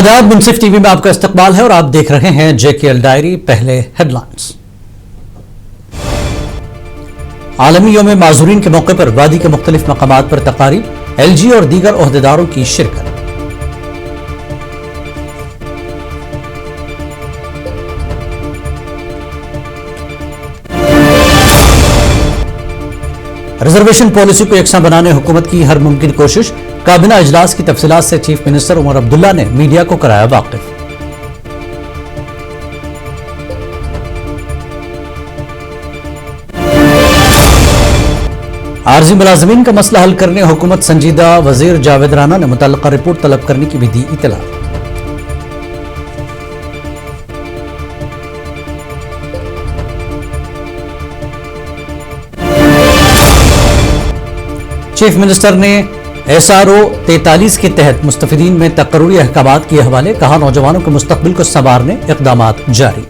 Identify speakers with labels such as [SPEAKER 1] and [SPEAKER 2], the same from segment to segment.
[SPEAKER 1] आदाब, मुंसिफ टीवी में आपका इस्तकबाल है और आप देख रहे हैं जेकेएल डायरी। पहले हेडलाइंस। आलमी यौम माजूरीन के मौके पर वादी के मुख्तलिफ मकामात पर तकारीब, एलजी और दीगर ओहदेदारों की शिरकत। रिजर्वेशन पॉलिसी को यकसा बनाने हुकूमत की हर मुमकिन कोशिश। काबीना इजलास की तफसीलात से चीफ मिनिस्टर उमर अब्दुल्ला ने मीडिया को कराया वाकिफ। आरजी मुलाजमीन का मसला हल करने हुकूमत संजीदा, वजीर जावेद राना ने मुतल्लिका रिपोर्ट तलब करने की भी दी इत्तला। चीफ मिनिस्टर ने SRO 43 के तहत मुस्तफिदीन में तकर्रुरी अहकामात के हवाले, कहा नौजवानों के मुस्तकबिल को संवारने इक़दामात जारी।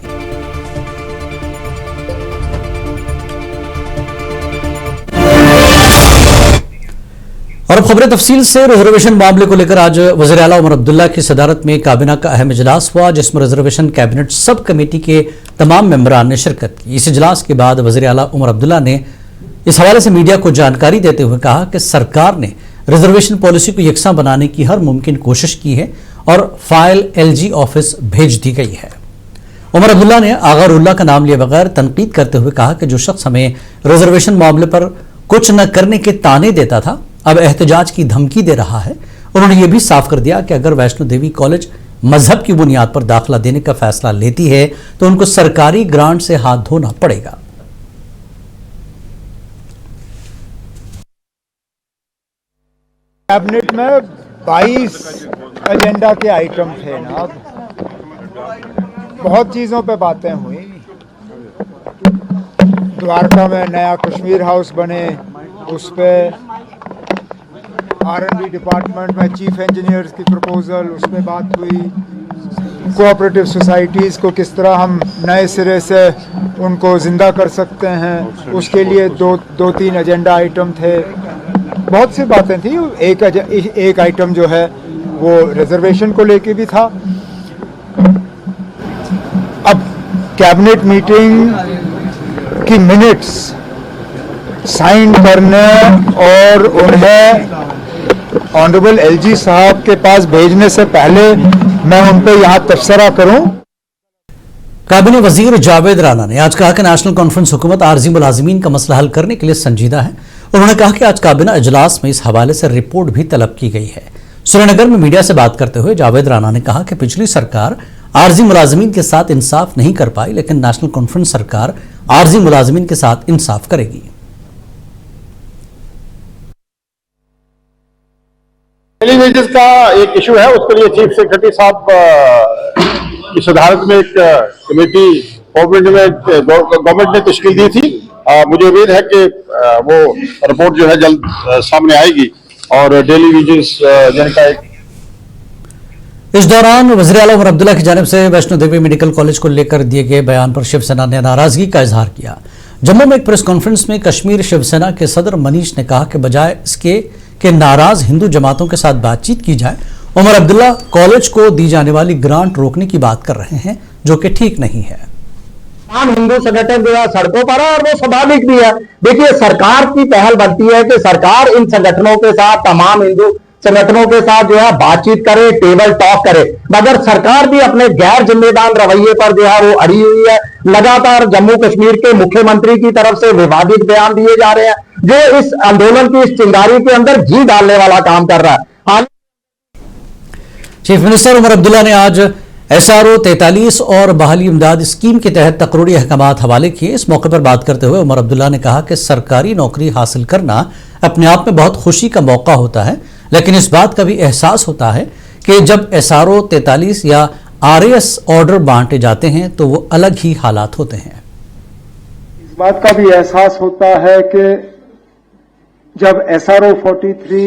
[SPEAKER 1] और अब खबरें तफसील से। रिजर्वेशन मामले को लेकर आज वज़ीर आला उमर अब्दुल्ला की सदारत में काबीना का अहम इजलास हुआ, जिसमें रिजर्वेशन कैबिनेट सब कमेटी के तमाम मेंबरान ने शिरकत की। इस इजलास के बाद वज़ीर आला उमर अब्दुल्ला ने इस हवाले से मीडिया को जानकारी देते हुए कहा कि सरकार ने रिजर्वेशन पॉलिसी को यकसा बनाने की हर मुमकिन कोशिश की है और फाइल LG ऑफिस भेज दी गई है। उमर अब्दुल्ला ने आगारुल्लाह का नाम लिए बगैर तनकीद करते हुए कहा कि जो शख्स हमें रिजर्वेशन मामले पर कुछ न करने के ताने देता था, अब एहतजाज की धमकी दे रहा है। उन्होंने ये भी साफ कर दिया कि अगर वैष्णो देवी कॉलेज मजहब की बुनियाद पर दाखिला देने का फैसला लेती है तो उनको सरकारी ग्रांट से हाथ धोना पड़ेगा।
[SPEAKER 2] कैबिनेट में 22 एजेंडा के आइटम थे ना, बहुत चीजों पे बातें हुई। द्वारका में नया कश्मीर हाउस बने, उस पे R&D डिपार्टमेंट में चीफ इंजीनियर्स की प्रपोजल, उस पे बात हुई। कोऑपरेटिव सोसाइटीज़ को किस तरह हम नए सिरे से उनको जिंदा कर सकते हैं, उसके लिए दो तीन एजेंडा आइटम थे। बहुत सी बातें थी। एक आइटम जो है वो रिजर्वेशन को लेके भी था। अब कैबिनेट मीटिंग की मिनट्स साइन करने और उन्हें ऑनरेबल LG साहब के पास भेजने से पहले मैं उन पे यहां तबसरा करूं।
[SPEAKER 1] काबीना वजीर जावेद राना ने आज कहा कि नेशनल कॉन्फ्रेंस हुकूमत आरजी मुलाजमीन का मसला हल करने के लिए संजीदा है। उन्होंने कहा कि आज काबीना इजलास में इस हवाले से रिपोर्ट भी तलब की गई है। श्रीनगर में मीडिया से बात करते हुए जावेद राना ने कहा कि पिछली सरकार आरजी मुलाजमीन के साथ इंसाफ नहीं कर पाई, लेकिन नेशनल कॉन्फ्रेंस सरकार आरजी मुलाजमीन के साथ इंसाफ करेगी।
[SPEAKER 3] डेली वेजेस का एक इशू है, उसके लिए चीफ सेक्रेटरी साहब की सदारत में एक कमेटी गवर्नमेंट ने तश्कील दी थी। मुझे उम्मीद है कि वो रिपोर्ट जो है जल्द सामने आएगी और डेली वेजेस जिनका एक।
[SPEAKER 1] इस दौरान वज़ीर आला उमर अब्दुल्ला की जानिब से वैष्णो देवी मेडिकल कॉलेज को लेकर दिए गए बयान पर शिवसेना ने नाराजगी का इजहार किया। जम्मू में एक प्रेस कॉन्फ्रेंस में कश्मीर शिवसेना के सदर मनीष ने कहा कि बजाय इसके कि नाराज हिंदू जमातों के साथ बातचीत की जाए, उमर अब्दुल्ला कॉलेज को दी जाने वाली ग्रांट रोकने की बात कर रहे हैं, जो कि ठीक नहीं है।
[SPEAKER 4] तमाम हिंदू संगठन जो है सड़कों पर है और वो स्वाभाविक भी है। देखिए, सरकार की पहल बनती है कि सरकार इन संगठनों के साथ, तमाम हिंदू संगठनों के साथ जो है बातचीत करे, टेबल टॉक करे, मगर सरकार भी अपने गैर जिम्मेदार रवैये पर जो है वो अड़ी हुई है। लगातार जम्मू कश्मीर के मुख्यमंत्री की तरफ से विवादित बयान दिए जा रहे हैं, जो इस आंदोलन की इस चिंगारी के अंदर घी डालने वाला काम कर रहा है।
[SPEAKER 1] चीफ मिनिस्टर उमर अब्दुल्ला ने आज SRO 43 और बहाली इमदाद स्कीम के तहत तकर्रुरी अहकामात हवाले किए। इस मौके पर बात करते हुए उमर अब्दुल्ला ने कहा कि सरकारी नौकरी हासिल करना अपने आप में बहुत खुशी का मौका होता है, लेकिन इस बात का भी एहसास होता है कि जब SRO 43 या RAS ऑर्डर बांटे जाते हैं तो वो अलग ही हालात होते हैं।
[SPEAKER 2] इस बात का भी एहसास होता है कि जब SRO 43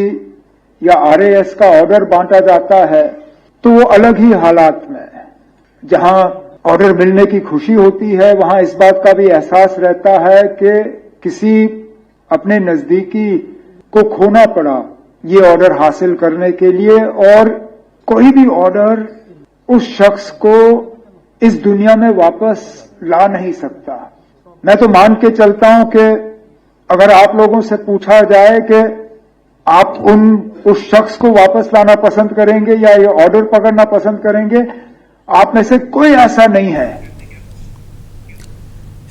[SPEAKER 2] या RAS का ऑर्डर बांटा जाता है तो वो अलग ही हालात में, जहां ऑर्डर मिलने की खुशी होती है, वहां इस बात का भी एहसास रहता है कि किसी अपने नजदीकी को खोना पड़ा ये ऑर्डर हासिल करने के लिए, और कोई भी ऑर्डर उस शख्स को इस दुनिया में वापस ला नहीं सकता। मैं तो मान के चलता हूं कि अगर आप लोगों से पूछा जाए कि आप उस शख्स को वापस लाना पसंद करेंगे या ये ऑर्डर पकड़ना पसंद करेंगे, आप में से कोई ऐसा नहीं है।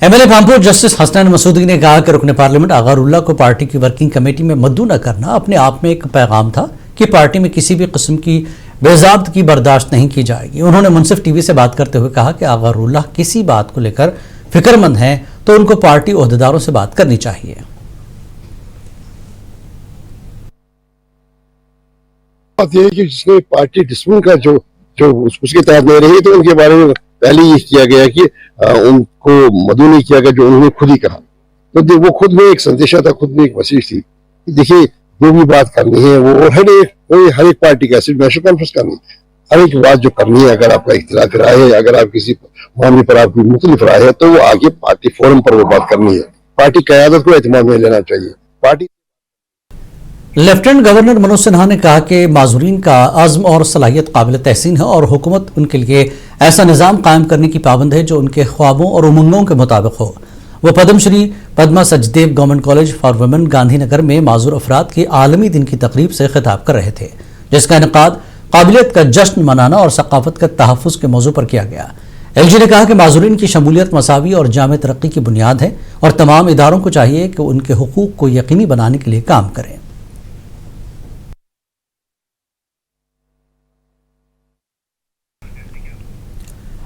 [SPEAKER 1] एमएलए पामपुर जस्टिस हसनैन मसूदी ने कहा कि रुकन पार्लियामेंट अगारुल्लाह को पार्टी की वर्किंग कमेटी में मद्दू न करना अपने आप में एक पैगाम था कि पार्टी में किसी भी किस्म की बेजाब्त की बर्दाश्त नहीं की जाएगी। उन्होंने मुनसिफ टीवी से बात करते हुए कहा कि अगारुल्लाह किसी बात को लेकर फिक्रमंद हैं तो उनको पार्टी ओहदेदारों से बात करनी चाहिए।
[SPEAKER 5] बात यह है कि जिसने पार्टी डिस्प्लिन का जो उसके तहत नहीं रही, तो उनके बारे में पहले ये किया गया कि उनको मदऊ नहीं किया गया, जो उन्होंने खुद ही कहा। तो वो खुद में एक संदेशा था, खुद में एक मैसेज थी। देखिए, जो भी बात करनी है वो हर एक पार्टी का, सिर्फ नेशनल कॉन्फ्रेंस का नहीं, हर एक बात जो करनी है, अगर आपका इख्तिलाफ राय है, अगर आप किसी मामले पर आपकी मुख्तलिफ राय है, तो वो आगे पार्टी फोरम पर वो बात करनी है। पार्टी क़यादत को एहतमाम में लेना चाहिए। Party
[SPEAKER 1] lieutenant governor Manoj Sinha ने कहा कि माजूरीन का आज़्म और सलाहियत काबिल तहसीन है और हुकूमत उनके लिए ऐसा निज़ाम कायम करने की पाबंद है जो उनके ख्वाबों और उमंगों के मुताबिक हो। वो Padmashri Padma Sachdev government college for women Gandhinagar में माजूर अफराद के आलमी दिन की तकरीब से खिताब कर रहे थे, जिसका इनेकाद काबिलियत का जश्न मनाना और सकाफत का तहफ़्फ़ुज़ के मौजू पर किया गया। एलजी ने कहा कि माजूरीन की शमूलियत मसावी और जामे तरक्की की बुनियाद है और तमाम इदारों को चाहिए कि उनके हुकूक को यकीनी बनाने के लिए काम करें।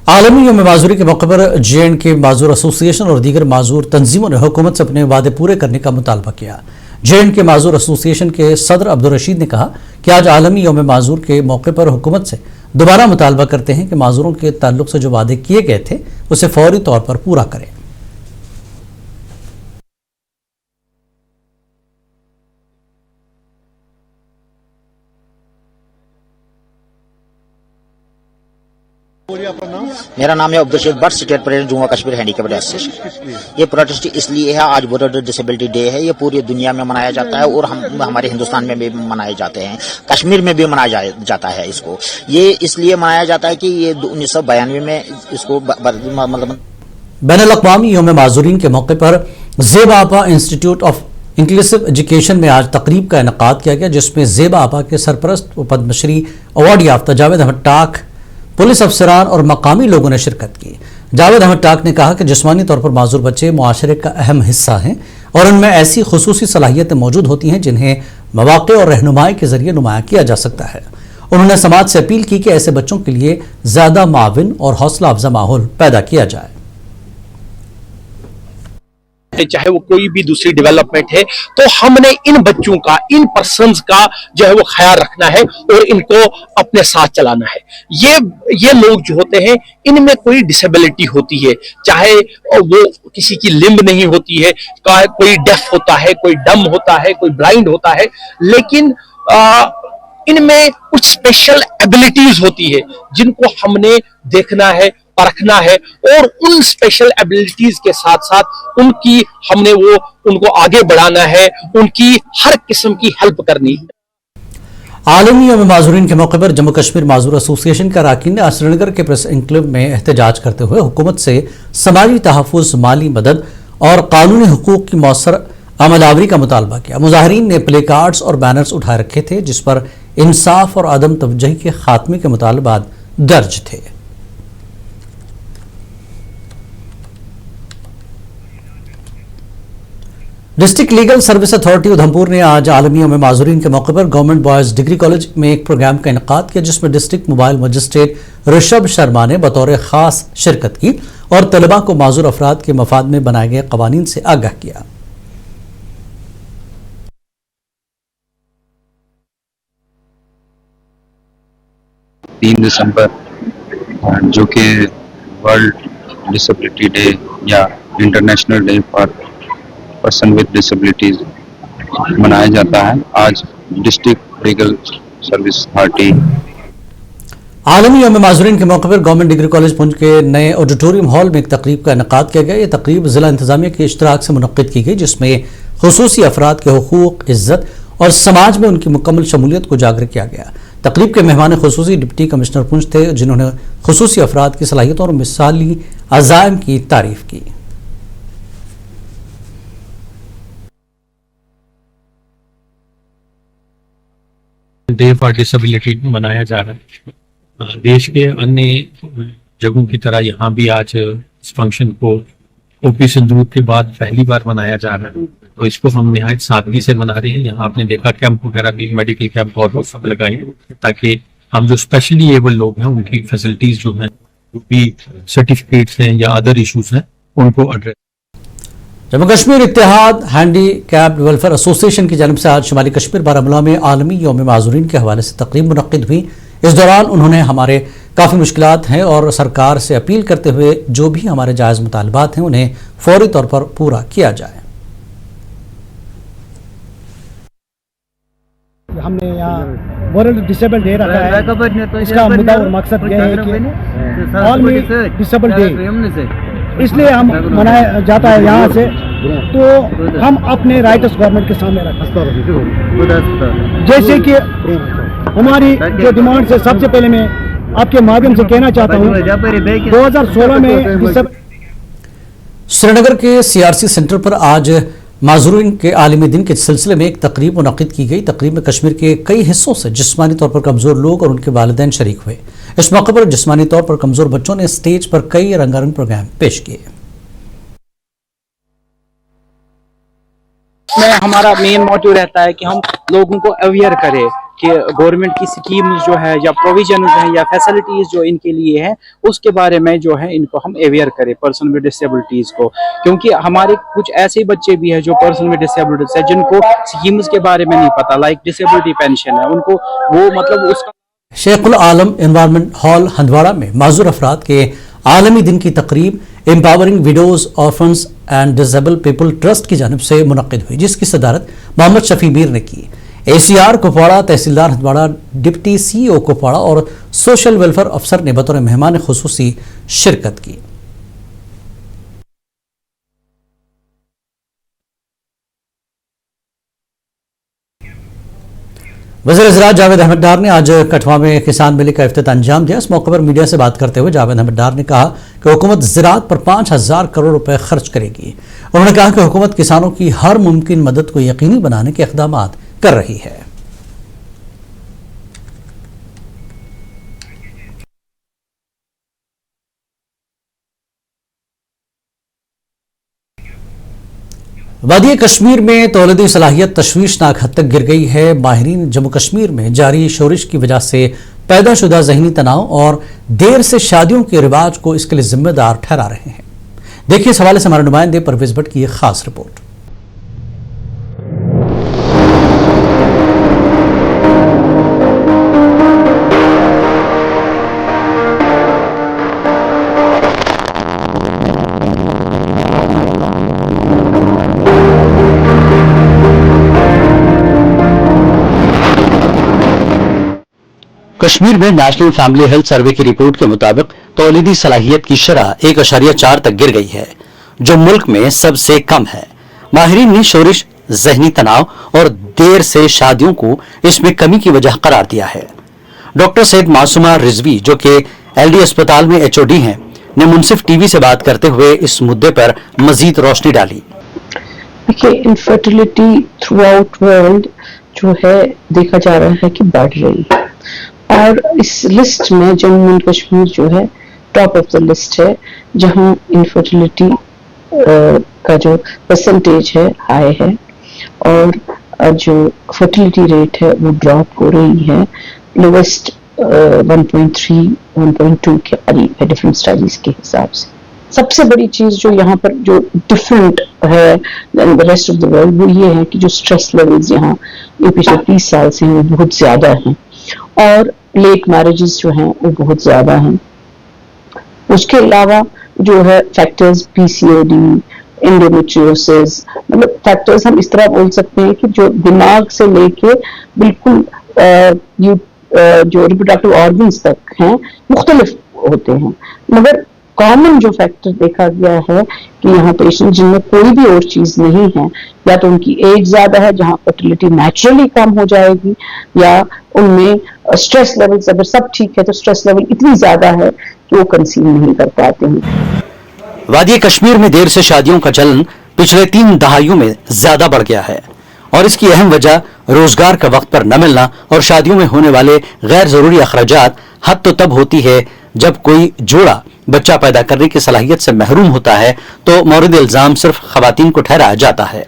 [SPEAKER 1] आलमी यौम माजूरी के मौके पर JNK माजूर एसोसिएशन और दीगर माजूर तंजीमों ने हुकूमत से अपने वादे पूरे करने का मुतालबा किया। JNK माजूर एसोसिएशन के सदर अब्दुल रशीद ने कहा कि आज आलमी यौम माजूर के मौके पर हुकूमत से दोबारा मुतालबा करते हैं कि माजूरों के ताल्लुक से जो वादे किए गए थे उसे फौरी तौर पर पूरा करें।
[SPEAKER 6] मेरा नाम है Abdul Rashid Bhatt, state president Jammu Kashmir handicapped association. ये प्रोटेस्ट इसलिए है, आज वर्ल्ड डिसेबिलिटी डे है, ये पूरी दुनिया में मनाया जाता है और हमारे हिंदुस्तान में भी मनाए जाते हैं, कश्मीर में भी मनाया जाता है। इसको ये इसलिए मनाया जाता है कि ये 1992 में इसको मतलब
[SPEAKER 1] बैनुल-अक़वामी यौम माजूरीन के मौके पर ज़ेबा आपा इंस्टीट्यूट ऑफ इंक्लूसिव एजुकेशन में आज तकरीब का इनेकाद किया गया, जिसमें ज़ेबा आपा के सरपरस्त व पद्मश्री अवार्ड याफ्ता जावेद अहमद टाक, पुलिस अफसरान और मकामी लोगों ने शिरकत की। जावेद अहमद टाक ने कहा कि जिस्मानी तौर पर माजूर बच्चे मुआशरे का अहम हिस्सा हैं और उनमें ऐसी खुसूसी सलाहियतें मौजूद होती हैं जिन्हें मौक़े और रहनुमाई के जरिए नुमाया किया जा सकता है। उन्होंने समाज से अपील की कि ऐसे बच्चों के लिए ज्यादा माविन और हौसला अफजा माहौल पैदा किया जाए।
[SPEAKER 7] चाहे वो कोई भी दूसरी डेवलपमेंट है, तो हमने इन बच्चों का, इन पर्सन्स का जो है वो ख्याल रखना है और इनको अपने साथ चलाना है। ये लोग जो होते हैं, इनमें कोई डिसेबिलिटी होती है, चाहे वो किसी की लिम्ब नहीं होती है, कोई डेफ होता है, कोई डम होता है, कोई ब्लाइंड होता है, लेकिन इनमें कुछ स्पेशल एबिलिटीज होती है जिनको हमने देखना है, परखना है और उन स्पेशल एबिलिटीज के साथ साथ उनको आगे बढ़ाना है, उनकी हर किस्म की हेल्प करनी है।
[SPEAKER 1] आलमी यौम माजूरीन के मौके पर जम्मू कश्मीर माजूर एसोसिएशन का अरकान ने आज श्रीनगर के प्रेस एन्क्लेव में एहतजाज करते हुए हुकूमत से समाजी तहफ़्फ़ुज़, माली मदद और कानूनी हुकूक की मौसर अमलावरी का मुतालबा किया। मुजाहिरीन ने प्ले कार्ड्स और बैनर्स उठाए रखे थे जिस पर इंसाफ और अदम तवज्जुही के खात्मे के मुतालबात दर्ज थे। District legal service authority Udhampur ने आज आलमी यौम माजूरीन के मौके पर गवर्नमेंट बॉयज डिग्री कॉलेज में एक प्रोग्राम का इनेकाद किया, जिसमें district mobile magistrate Rishabh Sharma ने बतौर खास शिरकत की और तलबा को माजूर अफराद के मफाद में बनाए गए कवानीन से आगाह किया।
[SPEAKER 8] 3 दिसंबर जो कि वर्ल्ड डिसेबिलिटी डे या international day for person with disabilities मनाया जाता है। आज डिस्ट्रिक्ट लीगल सर्विस अथॉरिटी
[SPEAKER 1] आलमी यौम माजूरीन के मौके पर गवर्नमेंट डिग्री कॉलेज पुंछ के नए ऑडिटोरियम हॉल में एक तकरीब का इनेकाद किया गया। यह तकरीब जिला इंतजामिया के इश्तराक से मुनक्किद की गई, जिसमें खुसूसी अफराद के हुकूक, इज्जत और समाज में उनकी मुकम्मल शमूलियत को उजागर किया गया। تقریب کے مہمان خصوصی ڈپٹی کمشنر پنچ تھے، جنہوں نے خصوصی افراد کی صلاحیتوں اور مثالی عزائم کی تعریف کی۔
[SPEAKER 7] ڈے فار ڈسیبلٹی منایا جا رہا ہے۔ دیش کے انیہ جگہوں کی طرح یہاں بھی آج اس فنکشن کو او پی سندور کے بعد پہلی بار منایا جا رہا ہے، تو اس کو ہم نہایت سادگی سے منا رہے ہیں۔ یہاں آپ نے دیکھا کیمپ وغیرہ بھی، میڈیکل کیمپ اور سب لگائے ہیں تاکہ ہم جو اسپیشلی ایبل لوگ ہیں ان کی فیسلٹیز جو ہیں، جو بھی سرٹیفکیٹس ہیں یا ادر ایشوز ہیں، ان کو ایڈریس۔
[SPEAKER 1] جموں کشمیر اتحاد ہینڈی کیپڈ ویلفیئر ایسوسی ایشن کی جانب سے آج شمالی کشمیر بارہمولہ میں عالمی یوم معذورین کے حوالے سے تقریب منعقد ہوئی۔ اس دوران انہوں نے ہمارے کافی مشکلات ہیں اور سرکار سے اپیل کرتے ہوئے جو بھی ہمارے جائز مطالبات ہیں انہیں فوری طور پر پورا کیا جائے۔
[SPEAKER 9] ہم نے یہاں ورلڈ ڈسیبل ڈے رکھا ہے، اس کا مدعا اور مقصد یہ ہے کہ عالمی ڈسیبل ڈے اس لیے ہم منایا جاتا ہے یہاں سے، تو ہم اپنے رائٹس گورنمنٹ کے سامنے رکھیں، جیسے کہ ہماری جو ڈیمانڈ ہے۔ سب سے پہلے میں آپ کے مادھیم سے کہنا چاہتا ہوں 2016 میں
[SPEAKER 1] سری نگر کے سی آر سی سینٹر پر آج معذورین کے عالمی دن کے سلسلے میں ایک تقریب منعقد کی گئی۔ تقریب میں کشمیر کے کئی حصوں سے جسمانی طور پر کمزور لوگ اور ان کے والدین شریک ہوئے۔ اس موقع پر جسمانی طور پر کمزور بچوں نے اسٹیج پر کئی رنگارنگ پروگرام پیش کیے۔
[SPEAKER 10] ہمارا مین موٹو رہتا ہے کہ ہم لوگوں کو اویئر کریں کہ گورنمنٹ کی سکیمز جو ہے یا پروویژنز ہیں یا فیسلٹیز جو ان کے لیے ہیں، اس کے بارے میں جو ہے ان کو ہم اویئر کریں پرسن ود ڈسیبلٹیز کو، کیونکہ ہمارے کچھ ایسے بچے بھی ہیں جو پرسن ود ڈسیبلٹیز ہیں جن کو سکیمز کے بارے میں نہیں پتا، لائک ڈسیبلٹی پینشن ہے، ان کو وہ مطلب اس کا۔
[SPEAKER 1] شیخ العالم انوائرمنٹ ہال ہندواڑہ میں معذور افراد کے عالمی دن کی تقریب empowering videos orphans and disable people trust کی جانب سے منعقد ہوئی، جس کی صدارت محمد شفیع میر نے کی۔ اے سی آر کپواڑہ، تحصیلدار Handwara, deputy C O Kupwara اور سوشل ویلفیئر افسر نے بطور مہمان خصوصی شرکت کی۔ وزیر زراعت جاوید احمد ڈار نے آج کٹھوعہ میں کسان میلے کا افتتاح انجام دیا۔ اس موقع پر میڈیا سے بات کرتے ہوئے جاوید احمد ڈار نے کہا کہ حکومت زراعت پر 5,000 کروڑ روپے خرچ کرے گی۔ انہوں نے کہا کہ حکومت کسانوں کی ہر ممکن مدد کو یقینی بنانے کے اقدامات کر رہی ہے۔ وادی کشمیر میں تولیدی صلاحیت تشویشناک حد تک گر گئی ہے۔ ماہرین جموں کشمیر میں جاری شورش کی وجہ سے پیدا شدہ ذہنی تناؤ اور دیر سے شادیوں کے رواج کو اس کے لیے ذمہ دار ٹھہرا رہے ہیں۔ دیکھیے اس حوالے سے ہمارے نمائندے پرویز بٹ کی ایک خاص رپورٹ۔ کشمیر میں نیشنل فیملی ہیلتھ سروے کی رپورٹ کے مطابق تولیدی صلاحیت کی شرح 1.4 تک گر گئی ہے، جو ملک میں سب سے کم ہے۔ ماہرین نے شورش، ذہنی تناؤ اور دیر سے شادیوں کو اس میں کمی کی وجہ قرار دیا ہے۔ ڈاکٹر سید معصومہ رضوی، جو کہ ایل ڈی اسپتال میں HOD ہیں، نے منصف ٹی وی سے بات کرتے ہوئے اس مدعے پر مزید روشنی ڈالی۔
[SPEAKER 11] دیکھیے، انفرٹیلٹی تھرو آؤٹ ورلڈ جو ہے دیکھا جا رہا ہے کہ بڑھ رہی ہے، اور اس لسٹ میں جموں اینڈ کشمیر جو ہے ٹاپ آف دا لسٹ ہے، جہاں انفرٹیلٹی کا جو پرسنٹیج ہے ہائی ہے، اور جو فرٹیلٹی ریٹ ہے وہ ڈراپ ہو رہی ہے، لویسٹ 1.3 1.2 کے قریب ہے ڈفرینٹ اسٹڈیز کے حساب سے۔ سب سے بڑی چیز جو یہاں پر جو ڈفرینٹ ہے ریسٹ آف دا ورلڈ وہ یہ ہے کہ جو اسٹریس لیولز یہاں یہ پچھلے 30 سال سے وہ بہت زیادہ ہیں، اور لیٹ میرجز جو ہیں وہ بہت زیادہ ہیں۔ اس کے علاوہ جو ہے فیکٹرز PCOD، انڈومیٹریوسس، مطلب فیکٹرز ہم اس طرح بول سکتے ہیں کہ جو دماغ سے لے کے بالکل جو ریپروڈکٹیو آرگنز تک ہیں مختلف ہوتے ہیں، مگر कॉमन जो फैक्टर देखा गया है कि यहाँ पेशेंट जिनमें कोई भी और चीज नहीं है, या तो उनकी एज ज्यादा है जहाँ फर्टिलिटी नेचुरली कम हो जाएगी, या उनमें स्ट्रेस लेवल्स, अगर सब ठीक है तो स्ट्रेस लेवल इतनी ज्यादा है कि वो कंसीव नहीं कर पाते हैं।
[SPEAKER 1] वादी कश्मीर में देर से शादियों का चलन पिछले 3 दहाइयों में ज्यादा बढ़ गया है और इसकी अहम वजह रोजगार का वक्त पर न मिलना और शादियों में होने वाले गैर जरूरी अखराजात। हद तो तब होती है जब कोई जोड़ा बच्चा पैदा करने की सलाहियत से महरूम होता है तो मौरिद इल्जाम सिर्फ खवातीन को ठहराया जाता है।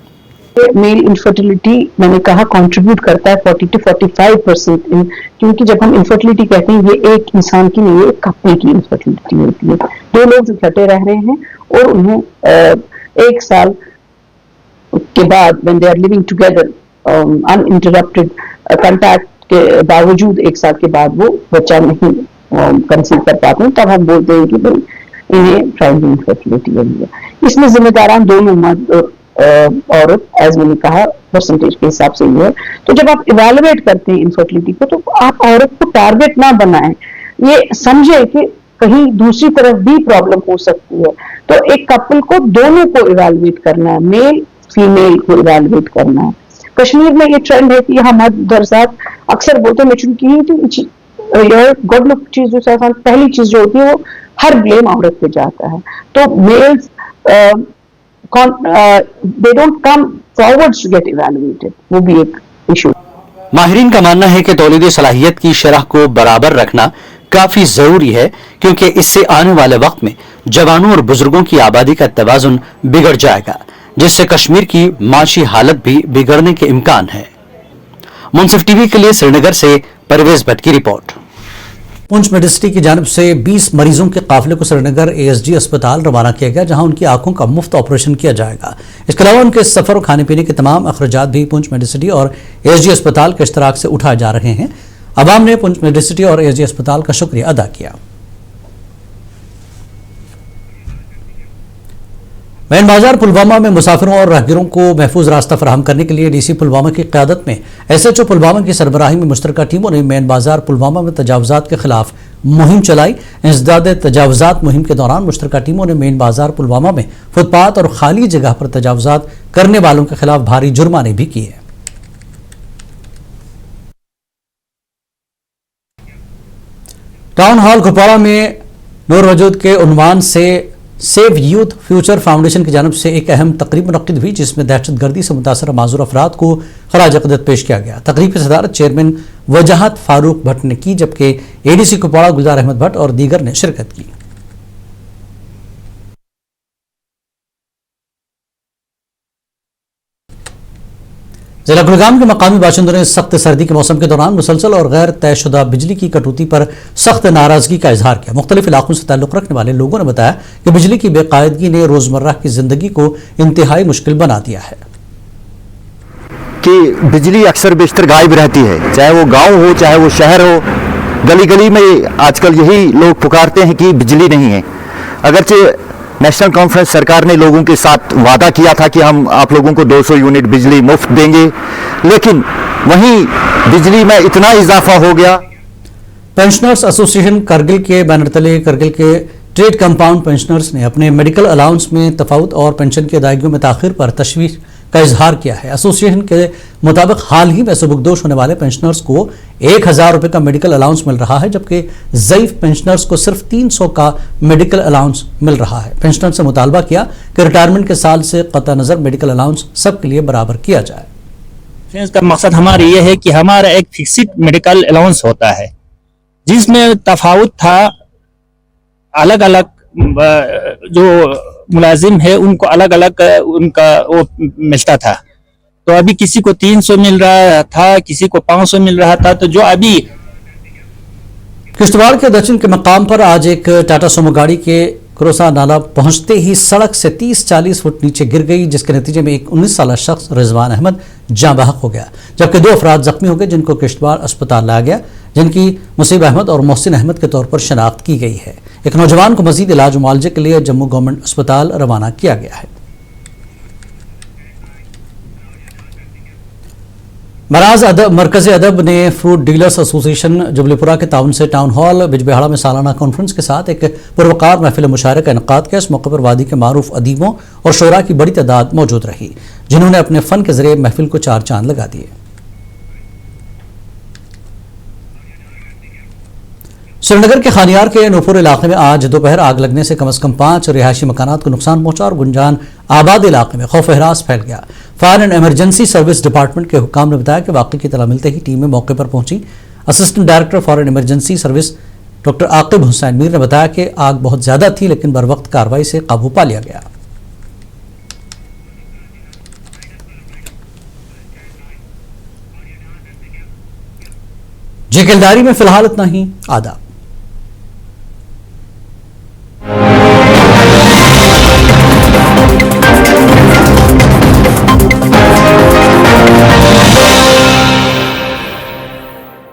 [SPEAKER 11] मेल इनफर्टिलिटी मैंने कहा कंट्रीब्यूट करता है 40 to 45% इन, क्योंकि जब हम इनफर्टिलिटी कहते हैं ये एक इंसान की नहीं, एक कपल की इनफर्टिलिटी होती है। 2 लोग जो इकट्ठे रह रहे हैं और उन्हें 1 साल के बाद when they are living together uninterrupted contact के बावजूद 1 साल के बाद वो बच्चा नहीं कंसीव कर पाते हैं, तब हम बोलते हैं कि भाई इन्हें प्राइमरी इनफर्टिलिटी हुई है। इसमें जिम्मेदारान दोनों मर्द और औरत, एज मैंने कहा परसेंटेज के हिसाब से ही है। तो जब आप इवेलुएट करते हैं इनफर्टिलिटी को तो आप औरत को टारगेट ना बनाएं, ये समझे कि कहीं दूसरी तरफ भी प्रॉब्लम हो सकती है। तो एक कपल को दोनों को इवेलुएट करना है, मेल फीमेल को इवेलुएट करना है। कश्मीर में ये ट्रेंड है कि यहाँ मर्द दरसात अक्सर बोलते हैं मेचुरिटी गॉड लुक चीज जो पहली चीज जो होती है वो हर ब्लेम औरत पे जाता है। तो mails they don't come forwards to get evaluated, वो भी एक इशू।
[SPEAKER 1] माहिरीन का मानना है कि तौलीदी सलाहियत की शरह को बराबर रखना काफी जरूरी है क्योंकि इससे आने वाले वक्त में जवानों और बुजुर्गों की आबादी का तवाजुन बिगड़ जाएगा, जिससे कश्मीर की माशी हालत भी बिगड़ने के इम्कान है। मुंसिफ टीवी के लिए श्रीनगर से परवेज भट्ट की रिपोर्ट। पुंछ मेडिसिटी की जानिब से 20 मरीजों के काफिले को श्रीनगर एएसडी अस्पताल रवाना किया गया, जहां उनकी आंखों का मुफ्त ऑपरेशन किया जाएगा। इसके अलावा उनके सफर और खाने पीने के तमाम अखराजात भी पुंछ मेडिसिटी और एएसडी अस्पताल के इश्तराक से उठाए जा रहे हैं। अवाम ने पुंछ मेडिसिटी और एएसडी अस्पताल का शुक्रिया अदा किया। मैन बाजार पुलवामा में मुसाफिरों और राहगीरों को महफूज रास्ता फराहम करने के लिए डीसी पुलवामा की क़यादत में एसएचओ पुलवामा की सरबराही में मुश्तरका टीमों ने मैन बाजार पुलवामा में तजावुज़ात के खिलाफ मुहिम चलाई। इंसदाद तजावुज़ात मुहिम के दौरान मुश्तरका टीमों ने मैन बाजार पुलवामा में फुटपाथ और खाली जगह पर तजावुज़ात करने वालों के खिलाफ भारी जुर्माने भी किए। टाउन हॉल कुपवाड़ा में नूर वजूद के उन्वान से सेव यूथ फ्यूचर फाउंडेशन की जानिब से एक अहम तकरीब मुनक्किद हुई, जिसमें दहशतगर्दी से मुतासर माजूर अफराद को खराज अक़ीदत पेश किया गया। तकरीब की सदारत चेयरमैन वजाहत फारूक भट्ट ने की, जबकि एडीसी कुपवाड़ा गुलजार अहमद भट्ट और दीगर ने शिरकत की। जिला गुलगाम के मकामी बाशिंदों ने सख्त सर्दी के मौसम के दौरान मुसलसल और गैर तयशुदा बिजली की कटौती पर सख्त नाराजगी का इजहार किया। मुख्तलिफ इलाकों से ताल्लुक रखने वाले लोगों ने बताया कि बिजली की बेकायदगी ने रोजमर्रा की जिंदगी को इंतहाई मुश्किल बना दिया है
[SPEAKER 12] कि बिजली अक्सर बेशतर गायब रहती है, चाहे वो गांव हो चाहे वो शहर हो। गली गली में आजकल यही लोग पुकारते हैं कि बिजली नहीं है। अगरचे नेशनल कॉन्फ्रेंस सरकार ने लोगों के साथ वादा किया था कि हम आप लोगों को 200 यूनिट बिजली मुफ्त देंगे, लेकिन वहीं बिजली में इतना इजाफा हो गया।
[SPEAKER 1] पेंशनर्स एसोसिएशन करगिल के बैनर तले करगिल के ट्रेड कंपाउंड पेंशनर्स ने अपने मेडिकल अलाउंस में तफावत और पेंशन की अदायगियों में ताखिर पर तशवीश का इजहार किया है। एसोसिएशन के मुताबिक हाल ही में सबकदोश होने वाले पेंशनर्स को 1000 रुपये का मेडिकल अलाउंस मिल रहा है, जबकि ज़ईफ पेंशनर्स को सिर्फ 300 का मेडिकल अलाउंस मिल रहा है। पेंशनर से मुतालबा किया कि रिटायरमेंट के साल से कतई नज़र मेडिकल अलाउंस सबके लिए बराबर किया जाए।
[SPEAKER 13] इसका मकसद हमारा ये है कि हमारा एक फिक्स्ड मेडिकल अलाउंस होता है, जिसमें तफावत था अलग अलग जो मुलाजिम है उनको अलग अलग उनका वो मिलता था। तो अभी किसी को 300 मिल रहा था, किसी को 500 मिल रहा था। तो जो अभी
[SPEAKER 1] किश्तवाड़ के दक्षिण के मकाम पर आज एक टाटा सुमो गाड़ी के क्रोसा नाला पहुंचते ही सड़क से 30-40 फुट नीचे गिर गई, जिसके नतीजे में एक 19 साल शख्स रिजवान अहमद जाँ बहक हो गया, जबकि 2 अफराद जख्मी हो गए, जिनको किश्तवाड़ अस्पताल लाया गया, जिनकी मुसीब अहमद और मोहसिन अहमद के तौर पर शनाख्त की गई है। एक नौजवान को मजीद इलाज मुआलजे के लिए जम्मू गवर्नमेंट अस्पताल रवाना किया गया है। मरकज़ अदब ने फ्रूट डीलर्स एसोसिएशन जुबलीपुरा के ताउन से टाउन हॉल बिजबेहाड़ा में सालाना कॉन्फ्रेंस के साथ एक पुरवकार महफिल मुशायरे का इनकाद किया। इस मौके पर वादी के मारूफ अदीबों और शोरा की बड़ी तादाद मौजूद रही, जिन्होंने अपने फन के जरिए महफिल को चार चांद लगा दिए। श्रीनगर के खानियार के नूपुर इलाके में आज दोपहर आग लगने से कम 5 रिहायशी मकानात को नुकसान पहुंचा और गुंजान आबाद इलाके में खौफ हरास फैल गया। Fire and emergency service department के हुक्काम ने बताया कि वाक़े की इत्तला मिलते ही टीमें मौके पर पहुंची। Assistant director fire and emergency service doctor Aqib Hussain Mir ने बताया कि आग बहुत ज्यादा थी, लेकिन बर वक्त कार्रवाई से काबू पा लिया गया। जी किलदारी में फिलहाल इतना ही। आदाब।